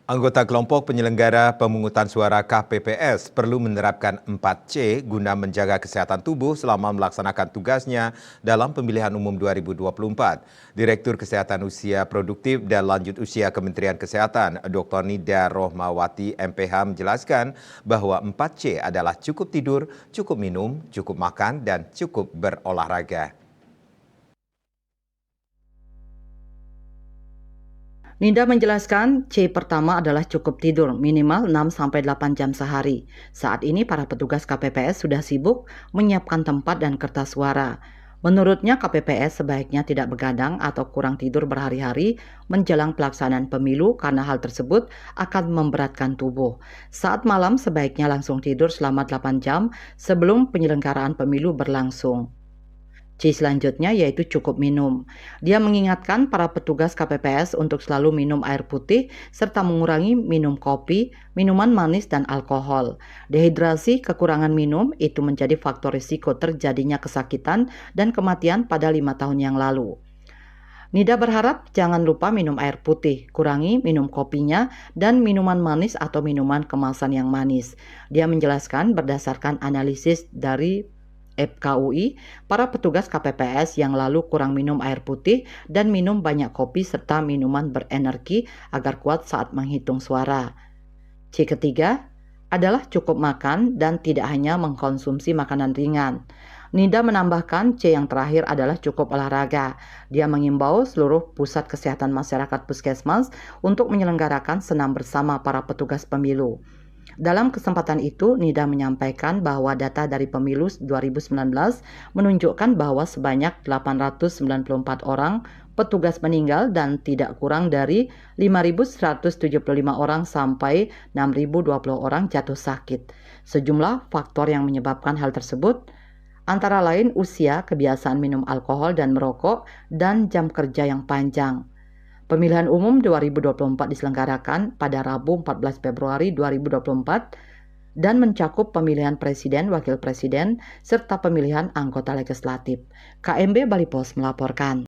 Anggota kelompok penyelenggara pemungutan suara KPPS perlu menerapkan 4C guna menjaga kesehatan tubuh selama melaksanakan tugasnya dalam pemilihan umum 2024. Direktur Kesehatan Usia Produktif dan Lanjut Usia Kementerian Kesehatan, Dr. Nida Rohmawati MPH menjelaskan bahwa 4C adalah cukup tidur, cukup minum, cukup makan, dan cukup berolahraga. Nida menjelaskan, C pertama adalah cukup tidur minimal 6-8 jam sehari. Saat ini para petugas KPPS sudah sibuk menyiapkan tempat dan kertas suara. Menurutnya KPPS sebaiknya tidak begadang atau kurang tidur berhari-hari menjelang pelaksanaan pemilu karena hal tersebut akan memberatkan tubuh. Saat malam sebaiknya langsung tidur selama 8 jam sebelum penyelenggaraan pemilu berlangsung. C selanjutnya yaitu cukup minum. Dia mengingatkan para petugas KPPS untuk selalu minum air putih serta mengurangi minum kopi, minuman manis, dan alkohol. Dehidrasi, kekurangan minum itu menjadi faktor risiko terjadinya kesakitan dan kematian pada 5 tahun yang lalu. Nida berharap jangan lupa minum air putih, kurangi minum kopinya, dan minuman manis atau minuman kemasan yang manis. Dia menjelaskan berdasarkan analisis dari FKUI, para petugas KPPS yang lalu kurang minum air putih dan minum banyak kopi serta minuman berenergi agar kuat saat menghitung suara. C ketiga adalah cukup makan dan tidak hanya mengkonsumsi makanan ringan. Nida menambahkan C yang terakhir adalah cukup olahraga. Dia mengimbau seluruh pusat kesehatan masyarakat puskesmas untuk menyelenggarakan senam bersama para petugas pemilu. Dalam kesempatan itu, Nida menyampaikan bahwa data dari pemilu 2019 menunjukkan bahwa sebanyak 894 orang petugas meninggal dan tidak kurang dari 5.175 orang sampai 6.020 orang jatuh sakit. Sejumlah faktor yang menyebabkan hal tersebut antara lain usia, kebiasaan minum alkohol dan merokok, dan jam kerja yang panjang. Pemilihan umum 2024 diselenggarakan pada Rabu 14 Februari 2024 dan mencakup pemilihan presiden, wakil presiden, serta pemilihan anggota legislatif. KMB Bali Pos melaporkan.